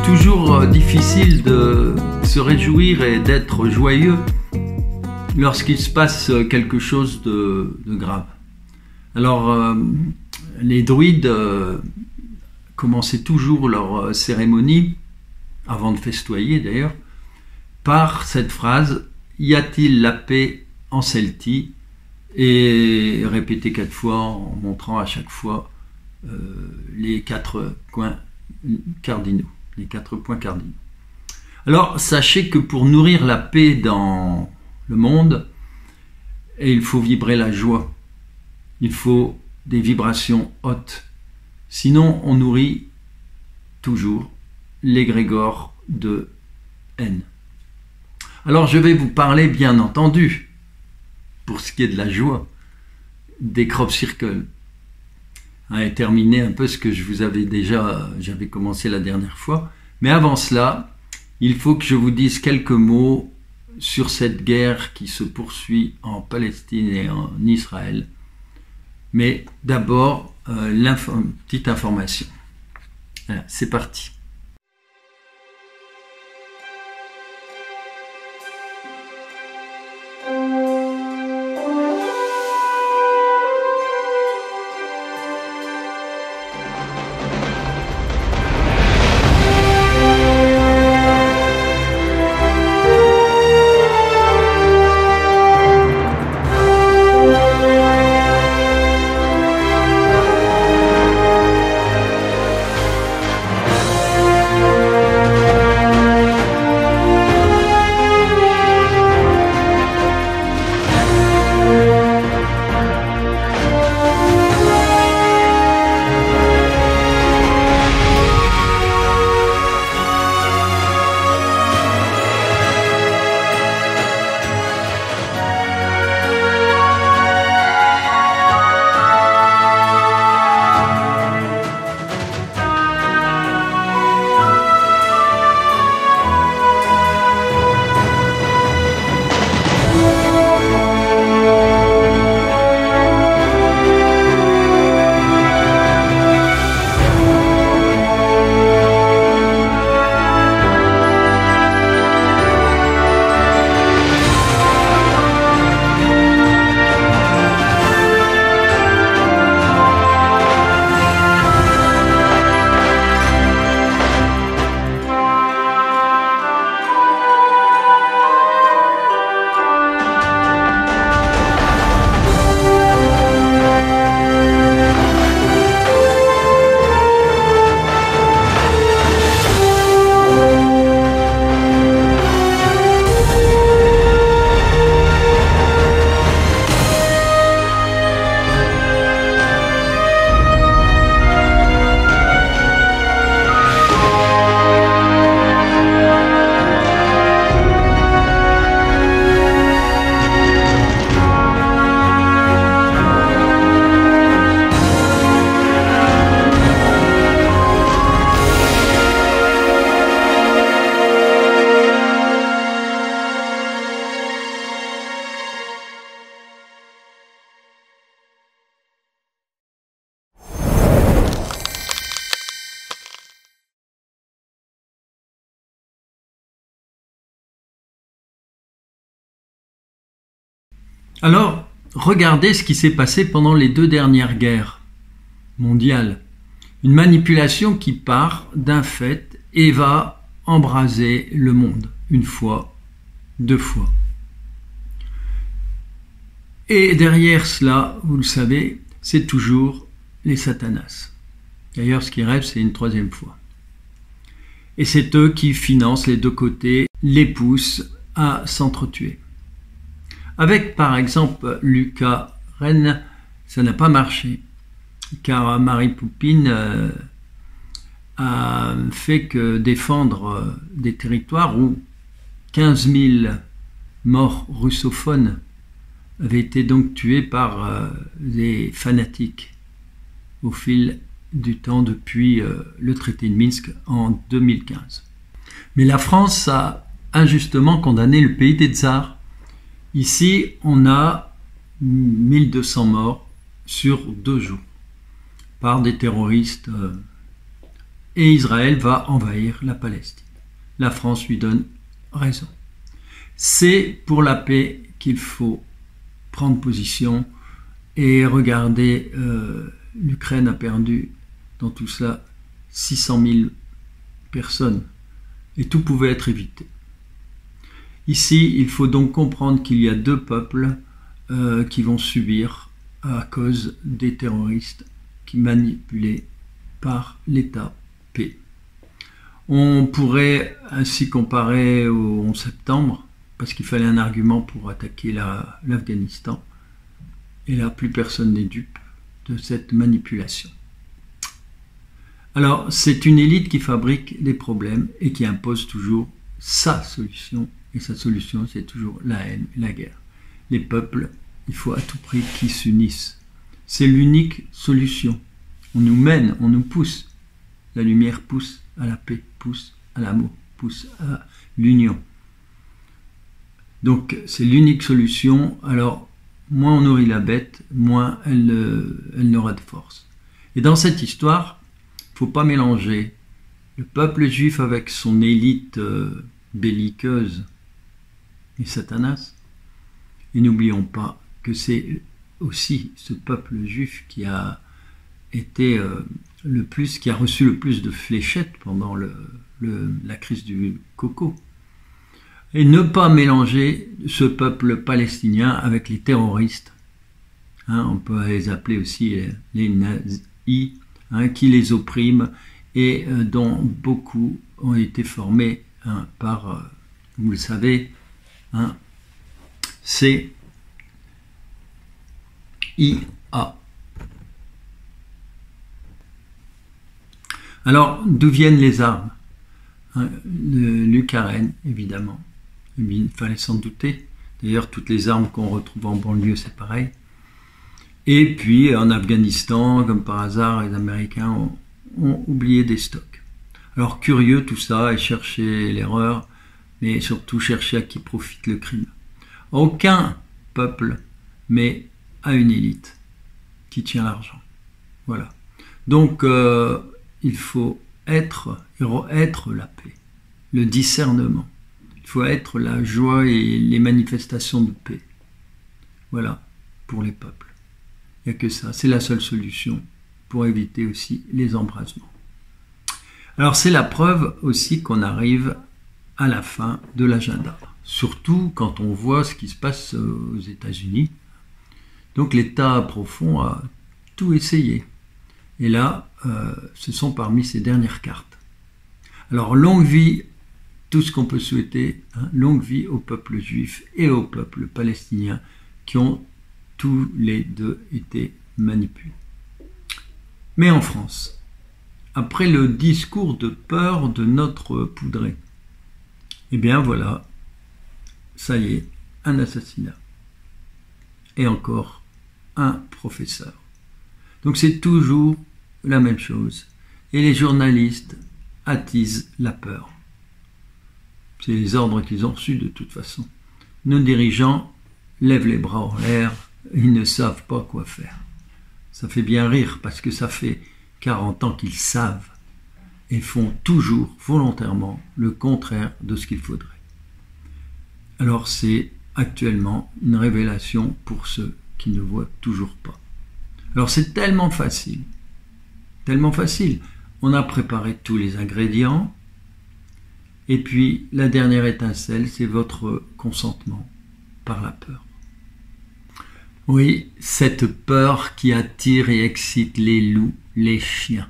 C'est toujours difficile de se réjouir et d'être joyeux lorsqu'il se passe quelque chose de grave. Alors, les druides commençaient toujours leur cérémonie, avant de festoyer d'ailleurs, par cette phrase « Y a-t-il la paix en Celtie ?» et répétée 4 fois en montrant à chaque fois les 4 points cardinaux. Alors, sachez que pour nourrir la paix dans le monde, il faut vibrer la joie. Il faut des vibrations hautes. Sinon, on nourrit toujours l'égrégore de haine. Alors, je vais vous parler, bien entendu, pour ce qui est de la joie, des crop circles. Et terminer un peu ce que je vous avais j'avais commencé la dernière fois. Mais avant cela, il faut que je vous dise quelques mots sur cette guerre qui se poursuit en Palestine et en Israël. Mais d'abord, petite information. Voilà, c'est parti. Alors, regardez ce qui s'est passé pendant les 2 dernières guerres mondiales. Une manipulation qui part d'un fait et va embraser le monde, 1 fois, 2 fois. Et derrière cela, vous le savez, c'est toujours les satanas. D'ailleurs, ce qui rêve, c'est une 3e fois. Et c'est eux qui financent les 2 côtés, les poussent à s'entretuer. Avec, par exemple, l'Ukraine, ça n'a pas marché, car Marie Poupine a fait que défendre des territoires où 15 000 morts russophones avaient été donc tués par des fanatiques au fil du temps depuis le traité de Minsk en 2015. Mais la France a injustement condamné le pays des tsars. Ici, on a 1200 morts sur 2 jours par des terroristes et Israël va envahir la Palestine. La France lui donne raison. C'est pour la paix qu'il faut prendre position et regarder, l'Ukraine a perdu dans tout cela 600 000 personnes et tout pouvait être évité. Ici, il faut donc comprendre qu'il y a deux peuples qui vont subir à cause des terroristes qui manipulés par l'État P. On pourrait ainsi comparer au 11 septembre, parce qu'il fallait un argument pour attaquer l'Afghanistan. Et là, plus personne n'est dupe de cette manipulation. Alors, c'est une élite qui fabrique des problèmes et qui impose toujours sa solution. Et sa solution, c'est toujours la haine et la guerre. Les peuples, il faut à tout prix qu'ils s'unissent. C'est l'unique solution. On nous mène, on nous pousse. La lumière pousse à la paix, pousse à l'amour, pousse à l'union. Donc, c'est l'unique solution. Alors, moins on nourrit la bête, moins elle n'aura de force. Et dans cette histoire, il ne faut pas mélanger le peuple juif avec son élite belliqueuse et Satanas. Et n'oublions pas que c'est aussi ce peuple juif qui a été qui a reçu le plus de fléchettes pendant la crise du coco. Et ne pas mélanger ce peuple palestinien avec les terroristes. On peut les appeler aussi les nazis, qui les oppriment et dont beaucoup ont été formés par, vous le savez, CIA. Alors, d'où viennent les armes? L'Ukraine, évidemment. Il fallait s'en douter. D'ailleurs, toutes les armes qu'on retrouve en banlieue, c'est pareil. Et puis, en Afghanistan, comme par hasard, les Américains ont oublié des stocks. Alors, curieux tout ça, et chercher l'erreur, mais surtout chercher à qui profite le crime. Aucun peuple, mais à une élite qui tient l'argent. Voilà. Donc, il faut être la paix, le discernement. Il faut être la joie et les manifestations de paix. Voilà, pour les peuples. Il n'y a que ça. C'est la seule solution pour éviter aussi les embrasements. Alors, c'est la preuve aussi qu'on arrive à la fin de l'agenda. Surtout quand on voit ce qui se passe aux États-Unis. Donc, l'État profond a tout essayé. Et là, ce sont parmi ces dernières cartes. Alors, longue vie, tout ce qu'on peut souhaiter, longue vie au peuple juif et au peuple palestinien qui ont tous les deux été manipulés. Mais en France, après le discours de peur de notre poudré, eh bien voilà, ça y est, un assassinat. Et encore un professeur. Donc c'est toujours la même chose. Et les journalistes attisent la peur. C'est les ordres qu'ils ont reçus de toute façon. Nos dirigeants lèvent les bras en l'air, ils ne savent pas quoi faire. Ça fait bien rire parce que ça fait 40 ans qu'ils savent et font toujours volontairement le contraire de ce qu'il faudrait. Alors c'est actuellement une révélation pour ceux qui ne voient toujours pas. Alors c'est tellement facile, tellement facile. On a préparé tous les ingrédients et puis la dernière étincelle, c'est votre consentement par la peur. Oui, cette peur qui attire et excite les loups, les chiens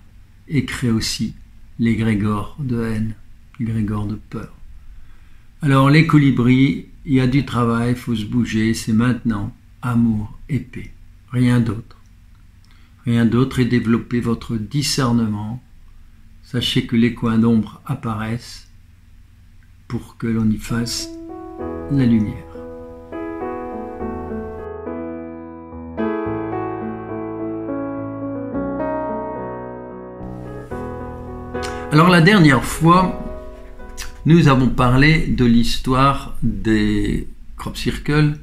et crée aussi l'égrégore de haine, l'égrégore de peur. Alors les colibris, il y a du travail, il faut se bouger, c'est maintenant amour et paix, rien d'autre. Rien d'autre et développez votre discernement. Sachez que les coins d'ombre apparaissent pour que l'on y fasse la lumière. Alors la dernière fois, nous avons parlé de l'histoire des crop circles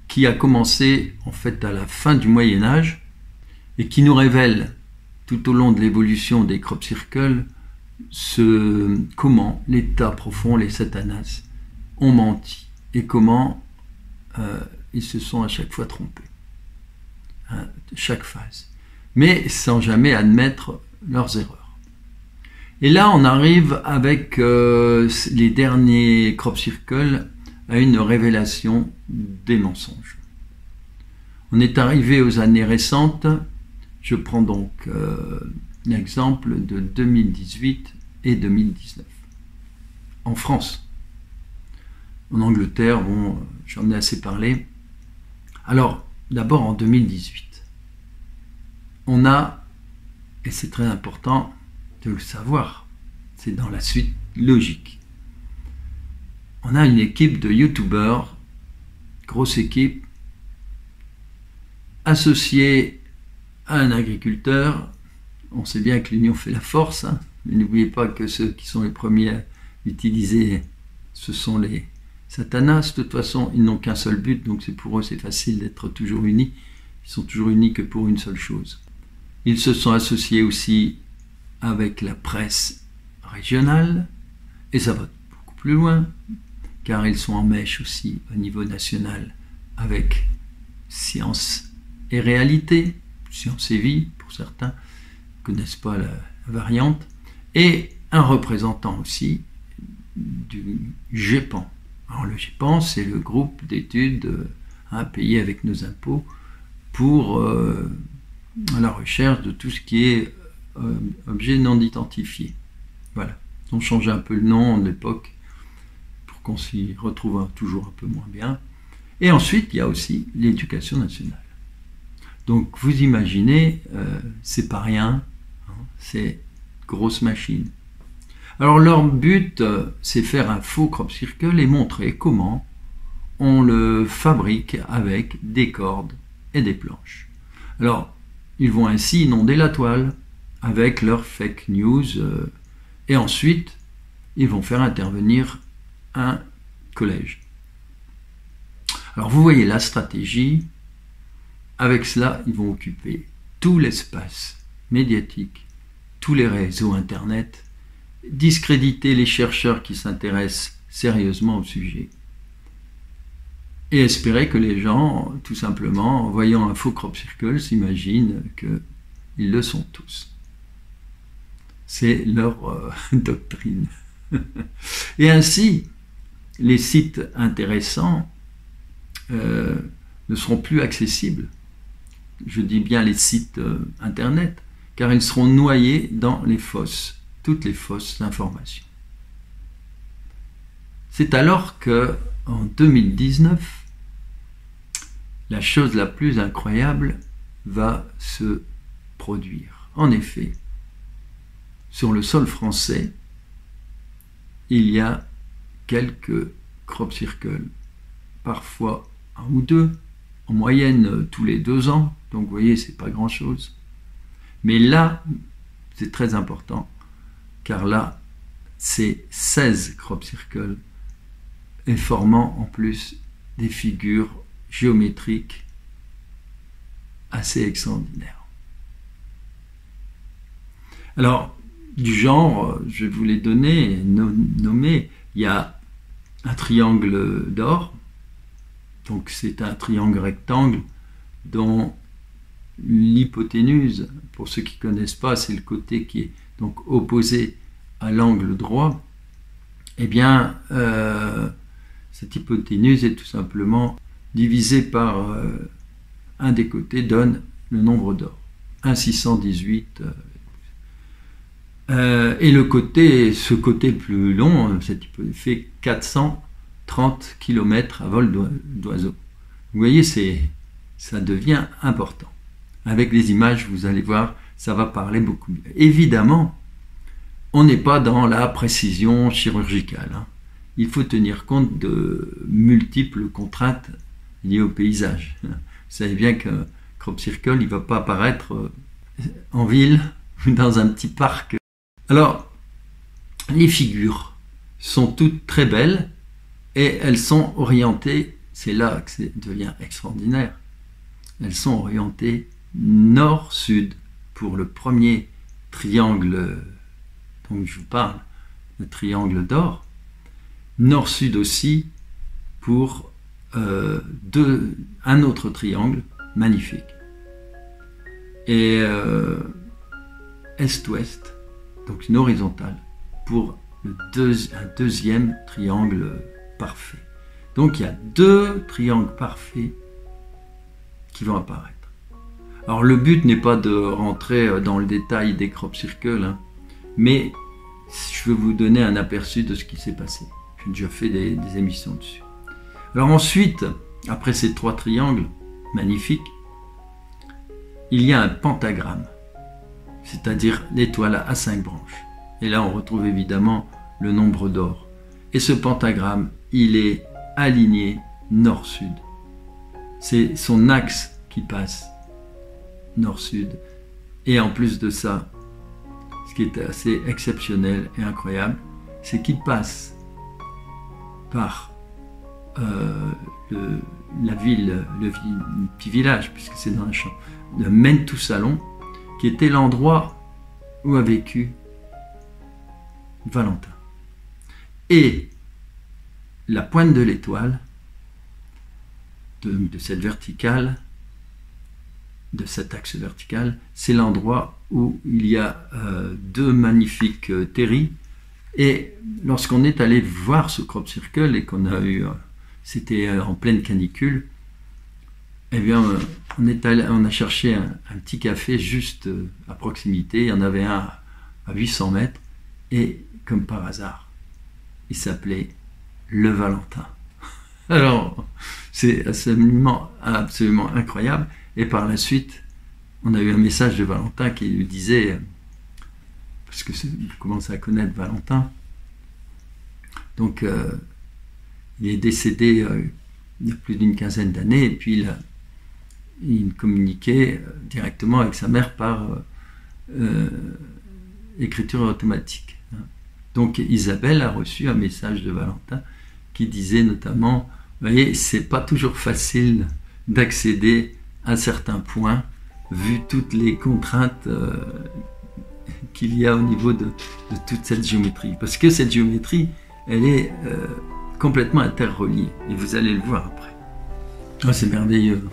qui a commencé en fait à la fin du Moyen-Âge et qui nous révèle tout au long de l'évolution des crop circles comment l'état profond, les satanas, ont menti et comment ils se sont à chaque fois trompés, hein, chaque phase, mais sans jamais admettre leurs erreurs. Et là, on arrive avec les derniers crop circles à une révélation des mensonges. On est arrivé aux années récentes. Je prends donc l'exemple de 2018 et 2019. En France. En Angleterre, bon, j'en ai assez parlé. Alors, d'abord en 2018, on a, et c'est très important de le savoir, c'est dans la suite logique, on a une équipe de youtubeurs, grosse équipe, associée à un agriculteur. On sait bien que l'union fait la force, hein, mais n'oubliez pas que ceux qui sont les premiers à utiliser, ce sont les satanas. De toute façon, ils n'ont qu'un seul but, donc pour eux c'est facile d'être toujours unis. Ils sont toujours unis que pour une seule chose. Ils se sont associés aussi avec la presse régionale, et ça va beaucoup plus loin, car ils sont en mèche aussi au niveau national avec Science et Réalité, Science et Vie pour certains, ne connaissent pas la variante, et un représentant aussi du GEPAN. Alors le GEPAN, c'est le groupe d'études payé avec nos impôts pour la recherche de tout ce qui est objet non identifié. Voilà. On changeait un peu le nom de l'époque pour qu'on s'y retrouve toujours un peu moins bien. Et ensuite, il y a aussi l'éducation nationale. Donc vous imaginez, c'est pas rien, hein, c'est grosse machine. Alors leur but, c'est faire un faux crop circle et montrer comment on le fabrique avec des cordes et des planches. Alors, ils vont ainsi inonder la toile avec leurs fake news et ensuite, ils vont faire intervenir un collège. Alors vous voyez la stratégie. Avec cela, ils vont occuper tout l'espace médiatique, tous les réseaux Internet, discréditer les chercheurs qui s'intéressent sérieusement au sujet et espérer que les gens, tout simplement, en voyant un faux crop circle, s'imaginent qu'ils le sont tous. C'est leur doctrine. Et ainsi, les sites intéressants ne seront plus accessibles. Je dis bien les sites Internet, car ils seront noyés dans les fausses, toutes les fausses informations. C'est alors que, en 2019, la chose la plus incroyable va se produire. En effet, sur le sol français, il y a quelques crop circles, parfois un ou deux, en moyenne tous les 2 ans, donc vous voyez, c'est pas grand-chose. Mais là, c'est très important, car là, c'est 16 crop circles, et formant en plus des figures géométriques assez extraordinaires. Alors, du genre, je vais vous les donner, nommer, il y a un triangle d'or, donc c'est un triangle rectangle dont l'hypoténuse, pour ceux qui ne connaissent pas, c'est le côté qui est donc opposé à l'angle droit. Eh bien, cette hypoténuse est tout simplement divisée par un des côtés, donne le nombre d'or, 1,618. Et ce côté plus long, cette hypoténuse, fait 430 km à vol d'oiseau. Vous voyez, ça devient important. Avec les images, vous allez voir, ça va parler beaucoup mieux. Évidemment, on n'est pas dans la précision chirurgicale, hein. Il faut tenir compte de multiples contraintes liées au paysage. Vous savez bien qu'un crop circle, il ne va pas apparaître en ville ou dans un petit parc. Alors, les figures sont toutes très belles et elles sont orientées, c'est là que ça devient extraordinaire, elles sont orientées nord-sud pour le premier triangle dont je vous parle, le triangle d'or, nord-sud aussi pour un autre triangle magnifique. Et est-ouest, donc une horizontale, pour un deuxième triangle parfait. Donc il y a deux triangles parfaits qui vont apparaître. Alors le but n'est pas de rentrer dans le détail des crop circles, hein, mais je veux vous donner un aperçu de ce qui s'est passé. J'ai déjà fait des émissions dessus. Alors ensuite, après ces trois triangles magnifiques, il y a un pentagramme, c'est-à-dire l'étoile à 5 branches. Et là, on retrouve évidemment le nombre d'or. Et ce pentagramme, il est aligné nord-sud. C'est son axe qui passe nord-sud. Et en plus de ça, ce qui est assez exceptionnel et incroyable, c'est qu'il passe par la ville, le petit village, puisque c'est dans un champ, de Mentoussalon, qui était l'endroit où a vécu Valentin. Et la pointe de l'étoile, de cette verticale, de cet axe vertical, c'est l'endroit où il y a deux magnifiques terris. Et lorsqu'on est allé voir ce crop circle et qu'on a eu, c'était en pleine canicule, eh bien, on a cherché un petit café juste à proximité. Il y en avait un à 800 mètres. Et comme par hasard, il s'appelait Le Valentin. Alors, c'est absolument incroyable. Et par la suite, on a eu un message de Valentin qui lui disait, parce que je commence à connaître Valentin, donc il est décédé il y a plus d'une quinzaine d'années, et puis il communiquait directement avec sa mère par écriture automatique. Donc Isabelle a reçu un message de Valentin qui disait notamment, vous voyez, c'est pas toujours facile d'accéder à certains points, vu toutes les contraintes qu'il y a au niveau de toute cette géométrie. Parce que cette géométrie, elle est complètement interreliée, et vous allez le voir après. Oh, c'est merveilleux.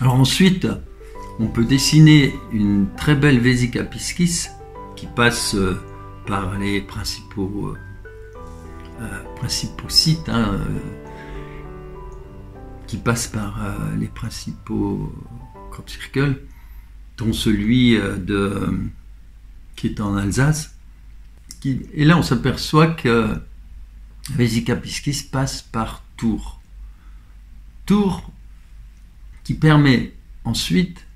Alors ensuite, on peut dessiner une très belle Vésica piscis qui passe par les principaux sites, hein, qui passe par les principaux crop circles, dont celui qui est en Alsace. Et là, on s'aperçoit que Vésica piscis passe par Tours. Tours qui permet ensuite,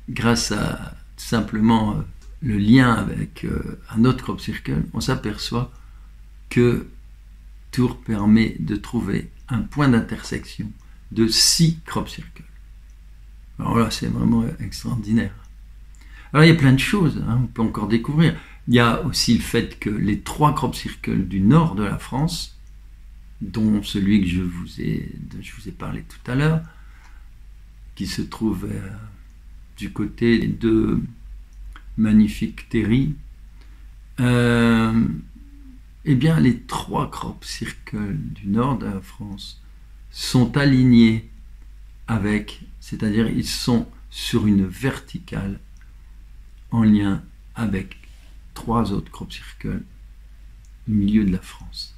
grâce à tout simplement le lien avec un autre crop circle, on s'aperçoit que Tours permet de trouver un point d'intersection de 6 crop circles. Alors là, c'est vraiment extraordinaire. Alors il y a plein de choses, hein, on peut encore découvrir. Il y a aussi le fait que les 3 crop circles du nord de la France, dont celui que je vous ai parlé tout à l'heure, qui se trouve du côté des deux magnifiques terris, eh bien les 3 crop circles du nord de la France sont alignés avec, c'est-à-dire ils sont sur une verticale en lien avec 3 autres crop circles au milieu de la France.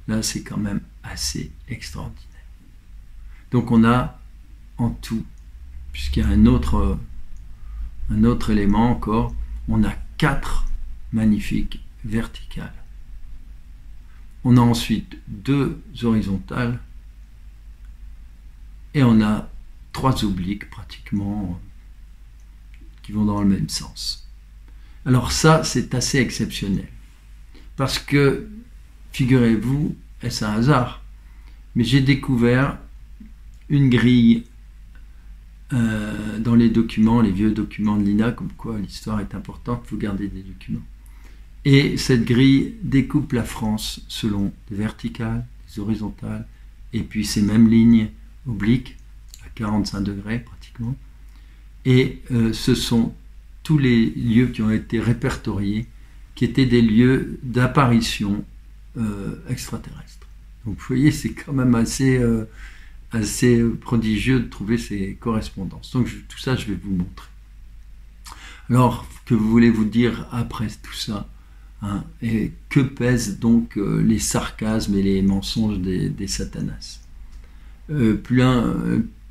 Là, c'est quand même assez extraordinaire. Donc on a en tout, puisqu'il y a un autre élément encore, on a 4 magnifiques verticales. On a ensuite 2 horizontales et on a 3 obliques pratiquement qui vont dans le même sens. Alors ça, c'est assez exceptionnel. Parce que, figurez-vous, est-ce un hasard, mais j'ai découvert une grille dans les documents, les vieux documents de l'INA, comme quoi l'histoire est importante, il faut garder des documents. Et cette grille découpe la France selon des verticales, des horizontales, et puis ces mêmes lignes obliques, à 45 degrés pratiquement. Et ce sont tous les lieux qui ont été répertoriés qui étaient des lieux d'apparition extraterrestre. Donc vous voyez, c'est quand même assez prodigieux de trouver ces correspondances. Donc tout ça, je vais vous montrer. Alors, que voulez-vous dire après tout ça, hein, et que pèsent donc les sarcasmes et les mensonges des satanas?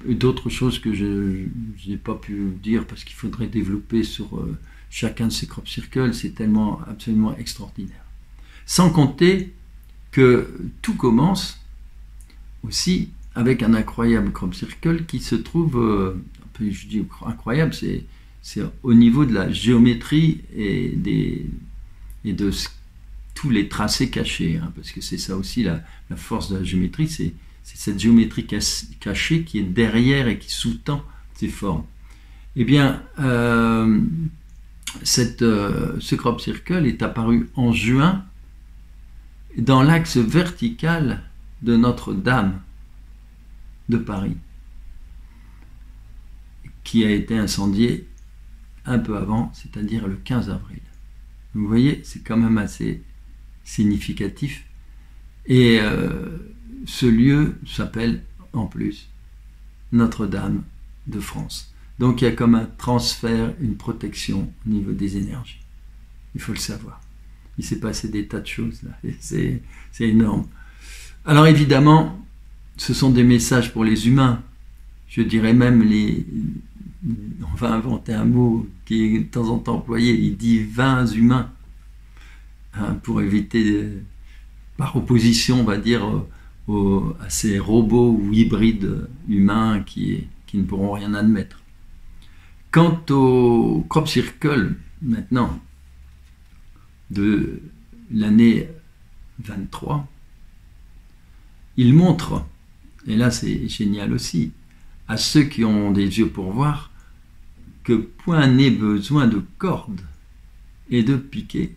D'autres choses que je n'ai pas pu dire parce qu'il faudrait développer sur chacun de ces crop circles, c'est tellement absolument extraordinaire. Sans compter que tout commence aussi avec un incroyable crop circle qui se trouve, je dis incroyable, c'est au niveau de la géométrie et de tous les tracés cachés, hein, parce que c'est ça aussi la force de la géométrie, c'est cette géométrie cachée qui est derrière et qui sous-tend ces formes. Eh bien, ce crop circle est apparu en juin dans l'axe vertical de Notre-Dame de Paris, qui a été incendiée un peu avant, c'est-à-dire le 15 avril. Vous voyez, c'est quand même assez significatif. Et ce lieu s'appelle en plus Notre-Dame de France. Donc il y a comme un transfert, une protection au niveau des énergies. Il faut le savoir. Il s'est passé des tas de choses là. C'est énorme. Alors évidemment, ce sont des messages pour les humains. Je dirais même on va inventer un mot qui est de temps en temps employé, il dit 20 humains, hein, pour éviter, par opposition, on va dire, à ces robots ou hybrides humains qui ne pourront rien admettre. Quant au crop circle, maintenant, de l'année 23, il montre, et là c'est génial aussi, à ceux qui ont des yeux pour voir, que point n'est besoin de cordes et de piquets,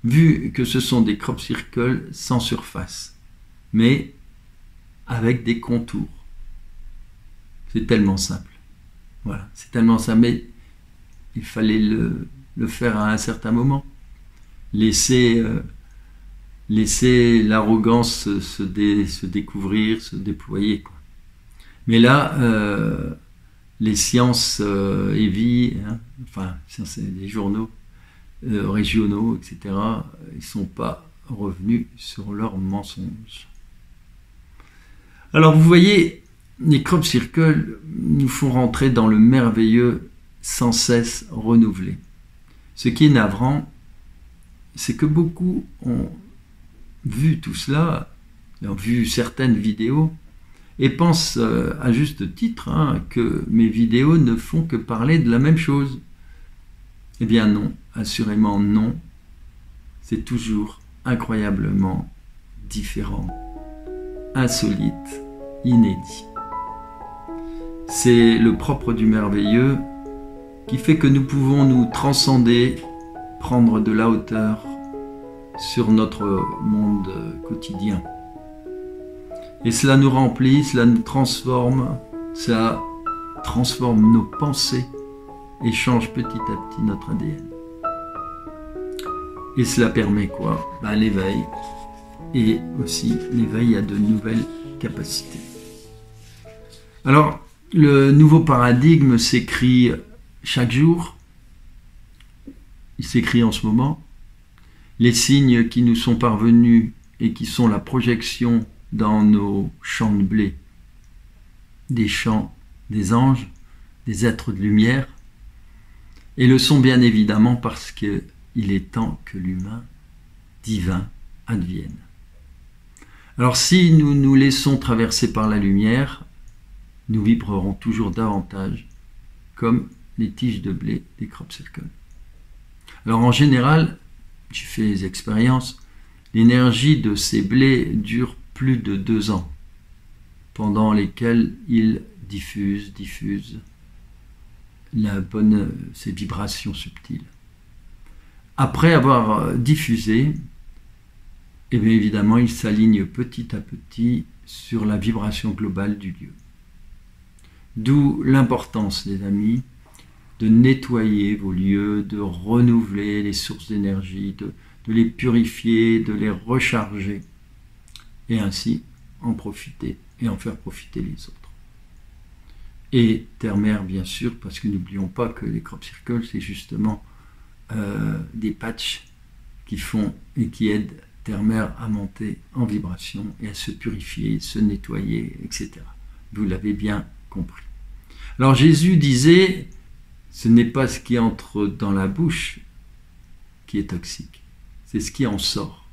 vu que ce sont des crop circles sans surface, mais avec des contours. C'est tellement simple. Voilà, c'est tellement simple, mais il fallait le faire à un certain moment. Laisser l'arrogance se découvrir, se déployer, quoi. Mais là, les sciences et vie, hein, enfin, les journaux régionaux, etc., ils ne sont pas revenus sur leurs mensonges. Alors, vous voyez, les crop circles nous font rentrer dans le merveilleux sans cesse renouvelé. Ce qui est navrant, c'est que beaucoup ont vu tout cela, ont vu certaines vidéos, et pensent à juste titre, hein, que mes vidéos ne font que parler de la même chose. Eh bien non, assurément non. C'est toujours incroyablement différent, insolite, inédit. C'est le propre du merveilleux qui fait que nous pouvons nous transcender, prendre de la hauteur sur notre monde quotidien. Et cela nous remplit, cela nous transforme, ça transforme nos pensées et change petit à petit notre ADN. Et cela permet quoi? L'éveil, et aussi l'éveil à de nouvelles capacités. Alors, le nouveau paradigme s'écrit chaque jour, il s'écrit en ce moment. Les signes qui nous sont parvenus et qui sont la projection dans nos champs de blé, des chants des anges, des êtres de lumière, et le sont bien évidemment parce qu'il est temps que l'humain divin advienne. Alors si nous nous laissons traverser par la lumière, nous vibrerons toujours davantage comme les tiges de blé des crop circles. Alors en général, j'ai fait des expériences, l'énergie de ces blés dure plus de 2 ans, pendant lesquels ils diffusent ces vibrations subtiles. Après avoir diffusé, eh bien évidemment, ils s'alignent petit à petit sur la vibration globale du lieu. D'où l'importance, les amis, de nettoyer vos lieux, de renouveler les sources d'énergie, de les purifier, de les recharger, et ainsi en profiter et en faire profiter les autres. Et Terre-Mère, bien sûr, parce que n'oublions pas que les crop circles, c'est justement des patchs qui font et qui aident Terre-Mère à monter en vibration et à se purifier, se nettoyer, etc. Vous l'avez bien compris. Alors Jésus disait, ce n'est pas ce qui entre dans la bouche qui est toxique, c'est ce qui en sort.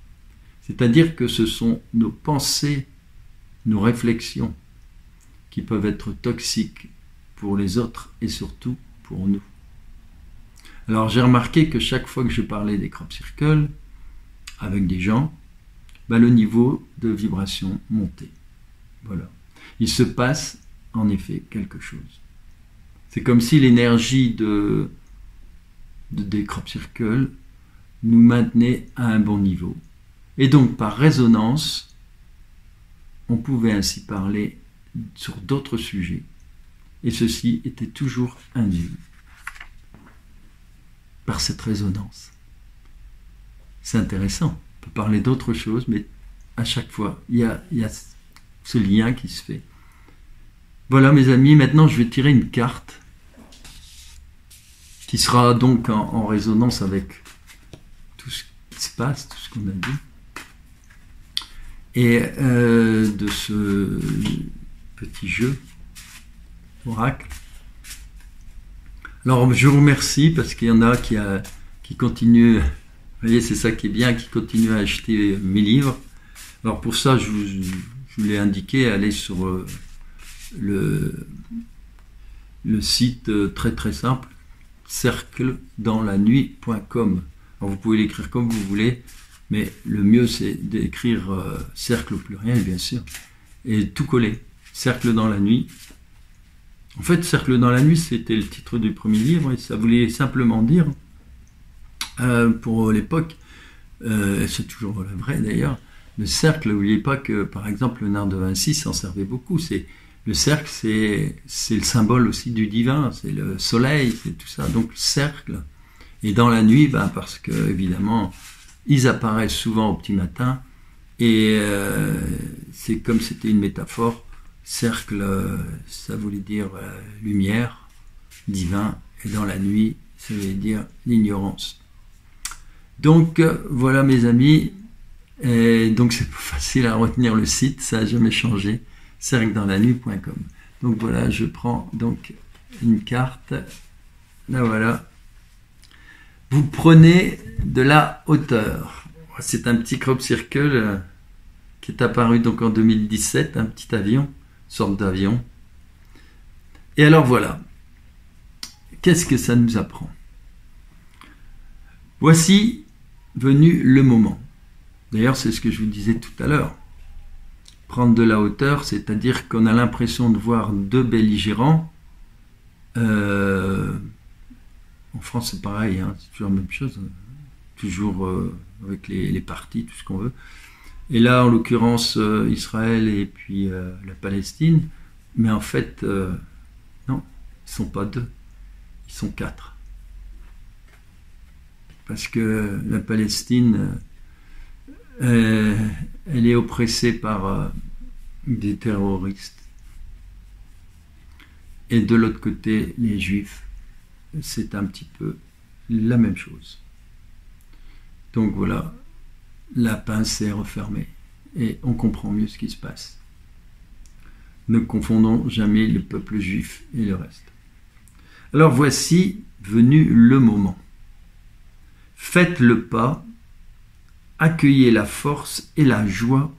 C'est-à-dire que ce sont nos pensées, nos réflexions qui peuvent être toxiques pour les autres et surtout pour nous. Alors j'ai remarqué que chaque fois que je parlais des crop circles avec des gens, le niveau de vibration montait. Voilà. Il se passe en effet quelque chose. C'est comme si l'énergie des crop circles nous maintenait à un bon niveau. Et donc par résonance, on pouvait ainsi parler sur d'autres sujets. Et ceci était toujours induit par cette résonance. C'est intéressant. On peut parler d'autres choses, mais à chaque fois, il y a ce lien qui se fait. Voilà mes amis, maintenant je vais tirer une carte qui sera donc en résonance avec tout ce qui se passe, tout ce qu'on a dit. Et de ce petit jeu oracle. Alors je vous remercie parce qu'il y en a qui continuent, vous voyez c'est ça qui est bien, qui continuent à acheter mes livres. Alors pour ça je vous l'ai indiqué, allez sur le site très très simple, cercledanslannuit.com. Alors vous pouvez l'écrire comme vous voulez, mais le mieux c'est d'écrire cercle au pluriel bien sûr, et tout coller, cercle dans la nuit. En fait, Cercle dans la nuit, c'était le titre du premier livre, et ça voulait simplement dire, pour l'époque, c'est toujours vrai d'ailleurs, le cercle, n'oubliez pas que, par exemple, Léonard de Vinci s'en servait beaucoup. Le cercle, c'est le symbole aussi du divin, c'est le soleil, c'est tout ça. Donc, cercle. Et dans la nuit, parce que, évidemment, ils apparaissent souvent au petit matin, et c'est comme c'était une métaphore. Cercle, ça voulait dire lumière, divin, et dans la nuit, ça voulait dire l'ignorance. Donc, voilà mes amis, et donc c'est facile à retenir le site, ça n'a jamais changé, cercledanslannuit.com. Donc voilà, je prends donc une carte, là voilà. Vous prenez de la hauteur. C'est un petit crop circle qui est apparu donc en 2017, un petit avion, sorte d'avion. Et alors voilà, qu'est-ce que ça nous apprend? Voici venu le moment. D'ailleurs, c'est ce que je vous disais tout à l'heure. Prendre de la hauteur, c'est-à-dire qu'on a l'impression de voir deux belligérants. En France, c'est pareil, hein, c'est toujours la même chose. Toujours avec les partis, tout ce qu'on veut. Et là, en l'occurrence, Israël et puis la Palestine. Mais en fait, non, ils ne sont pas deux, ils sont quatre. Parce que la Palestine, elle est oppressée par des terroristes. Et de l'autre côté, les Juifs, c'est un petit peu la même chose. Donc voilà, la pince est refermée et on comprend mieux ce qui se passe. Ne confondons jamais le peuple juif et le reste. Alors voici venu le moment. Faites le pas, accueillez la force et la joie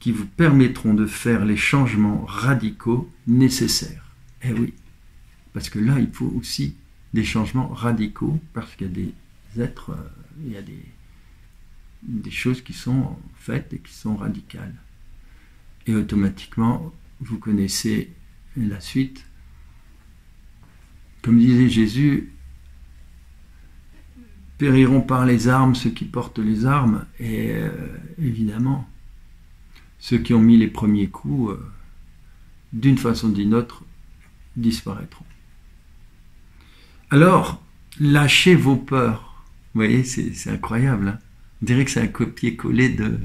qui vous permettront de faire les changements radicaux nécessaires. Eh oui, parce que là, il faut aussi des changements radicaux, parce qu'il y a des êtres, il y a des choses qui sont faites et qui sont radicales. Et automatiquement, vous connaissez la suite. Comme disait Jésus, périront par les armes ceux qui portent les armes, et évidemment, ceux qui ont mis les premiers coups, d'une façon ou d'une autre, disparaîtront. Alors, lâchez vos peurs. Vous voyez, c'est incroyable. Hein, on dirait que c'est un copier-coller de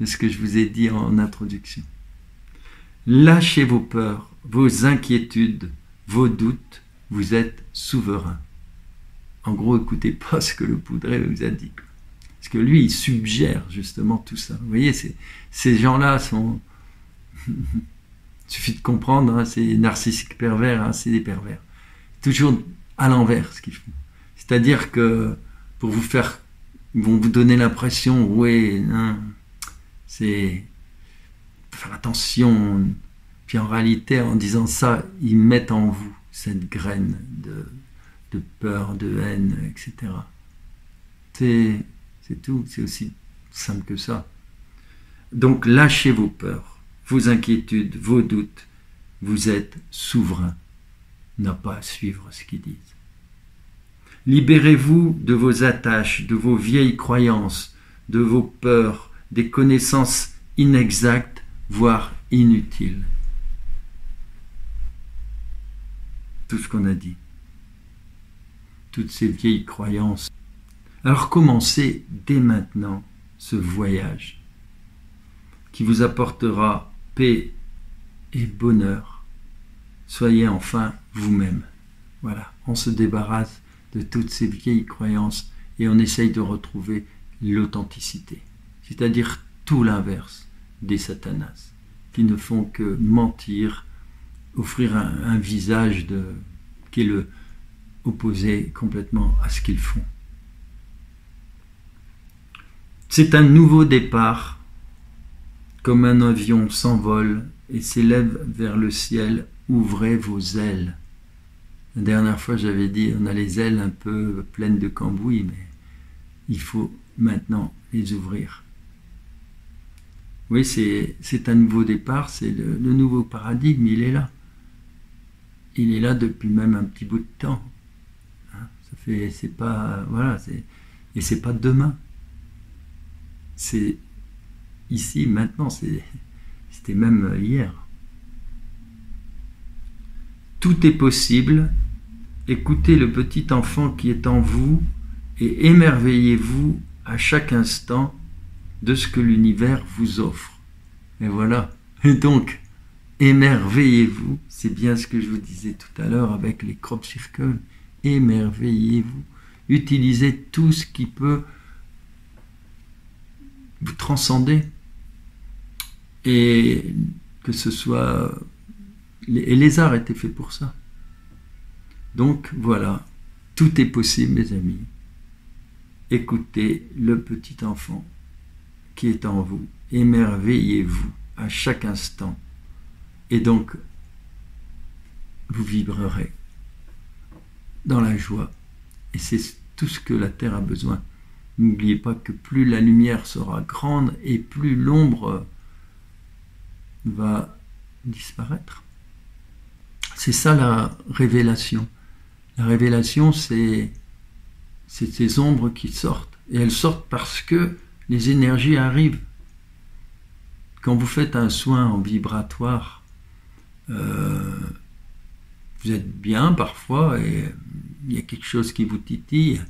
ce que je vous ai dit en introduction. Lâchez vos peurs, vos inquiétudes, vos doutes. Vous êtes souverain. En gros, écoutez pas ce que le poudré vous a dit. Parce que lui, il suggère justement tout ça. Vous voyez, ces gens-là sont... Il suffit de comprendre, hein, c'est narcissiques pervers, hein, c'est des pervers. Toujours à l'envers ce qu'ils font. C'est-à-dire que pour vous faire... Ils vont vous donner l'impression, ouais, hein, c'est... Faire attention. Puis en réalité, en disant ça, ils mettent en vous cette graine de peur, de haine, etc. C'est tout, c'est aussi simple que ça. Donc lâchez vos peurs, vos inquiétudes, vos doutes. Vous êtes souverain, n'a pas à suivre ce qu'ils disent. Libérez-vous de vos attaches, de vos vieilles croyances, de vos peurs, des connaissances inexactes, voire inutiles. Tout ce qu'on a dit. Toutes ces vieilles croyances. Alors commencez dès maintenant ce voyage qui vous apportera paix et bonheur. Soyez enfin vous-même. Voilà, on se débarrasse de toutes ces vieilles croyances et on essaye de retrouver l'authenticité, c'est-à-dire tout l'inverse des satanas, qui ne font que mentir, offrir un visage qui est le opposé complètement à ce qu'ils font. C'est un nouveau départ, comme un avion s'envole et s'élève vers le ciel, ouvrez vos ailes. La dernière fois, j'avais dit, on a les ailes un peu pleines de cambouis, mais il faut maintenant les ouvrir. Oui, c'est un nouveau départ, c'est le nouveau paradigme, il est là. Il est là depuis même un petit bout de temps. Hein, c'est pas, voilà, et c'est pas demain. C'est ici, maintenant, c'était même hier. Tout est possible. Écoutez le petit enfant qui est en vous et émerveillez-vous à chaque instant de ce que l'univers vous offre. Et voilà. Et donc, émerveillez-vous, c'est bien ce que je vous disais tout à l'heure avec les crop circles. Émerveillez-vous. Utilisez tout ce qui peut vous transcender. Et que ce soit... Et les arts étaient faits pour ça. Donc voilà, tout est possible mes amis. Écoutez le petit enfant qui est en vous. Émerveillez-vous à chaque instant. Et donc, vous vibrerez dans la joie. Et c'est tout ce que la Terre a besoin. N'oubliez pas que plus la lumière sera grande et plus l'ombre va disparaître. C'est ça la révélation. La révélation, c'est ces ombres qui sortent. Et elles sortent parce que les énergies arrivent. Quand vous faites un soin en vibratoire, vous êtes bien parfois et il y a quelque chose qui vous titille.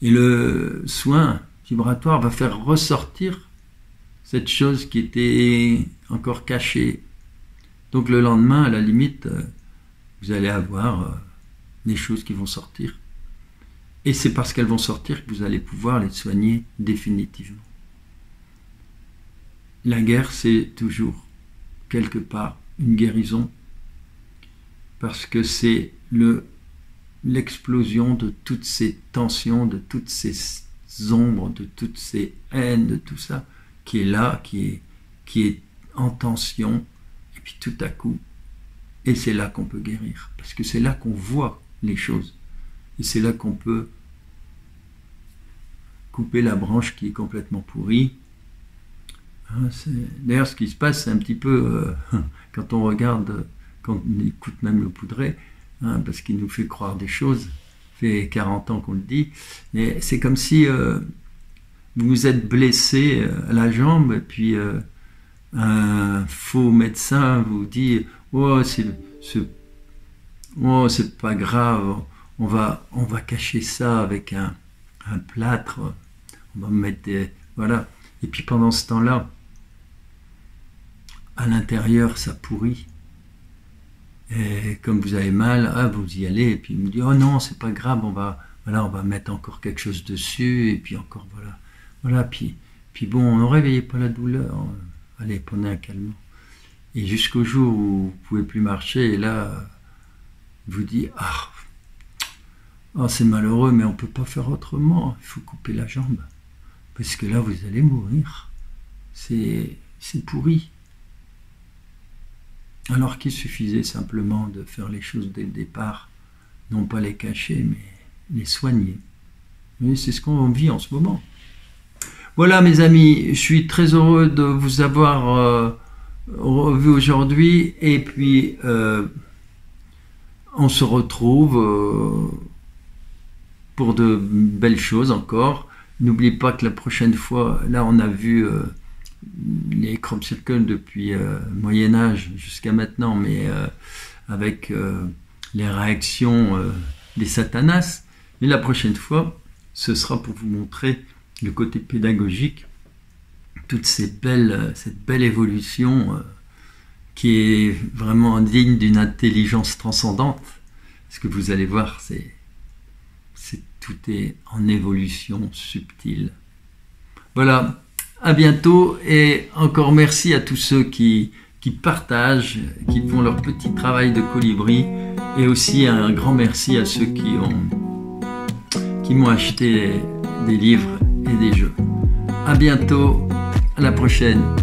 Et le soin vibratoire va faire ressortir cette chose qui était encore cachée. Donc le lendemain, à la limite, vous allez avoir des choses qui vont sortir. Et c'est parce qu'elles vont sortir que vous allez pouvoir les soigner définitivement. La guerre, c'est toujours, quelque part, une guérison, parce que c'est l'explosion de toutes ces tensions, de toutes ces ombres, de toutes ces haines, de tout ça, qui est là, qui est en tension, et puis tout à coup, et c'est là qu'on peut guérir, parce que c'est là qu'on voit les choses, et c'est là qu'on peut couper la branche qui est complètement pourrie. D'ailleurs, ce qui se passe, c'est un petit peu, quand on regarde, quand on écoute même le poudré, parce qu'il nous fait croire des choses, ça fait 40 ans qu'on le dit, mais c'est comme si vous vous êtes blessé à la jambe, et puis un faux médecin vous dit « Oh, c'est pas grave, on va cacher ça avec un plâtre, on va mettre voilà. Et puis pendant ce temps-là, à l'intérieur, ça pourrit. Et comme vous avez mal, vous y allez, et puis il me dit, oh non, c'est pas grave, on va mettre encore quelque chose dessus, et puis encore, voilà, puis bon, ne réveillez pas la douleur, allez, prenez un calmant. Et jusqu'au jour où vous pouvez plus marcher, et là, il vous dit, c'est malheureux, mais on peut pas faire autrement, il faut couper la jambe, parce que là, vous allez mourir, c'est pourri. Alors qu'il suffisait simplement de faire les choses dès le départ, non pas les cacher, mais les soigner. Et c'est ce qu'on vit en ce moment. Voilà mes amis, je suis très heureux de vous avoir revu aujourd'hui, et puis on se retrouve pour de belles choses encore. N'oubliez pas que la prochaine fois, là on a vu les crop circles depuis Moyen-Âge jusqu'à maintenant, mais avec les réactions des satanas. Mais la prochaine fois, ce sera pour vous montrer le côté pédagogique, cette belle évolution qui est vraiment digne d'une intelligence transcendante. Ce que vous allez voir, tout est en évolution subtile. Voilà. À bientôt, et encore merci à tous ceux qui partagent, qui font leur petit travail de colibri, et aussi un grand merci à ceux qui m'ont acheté des livres et des jeux. À bientôt, à la prochaine.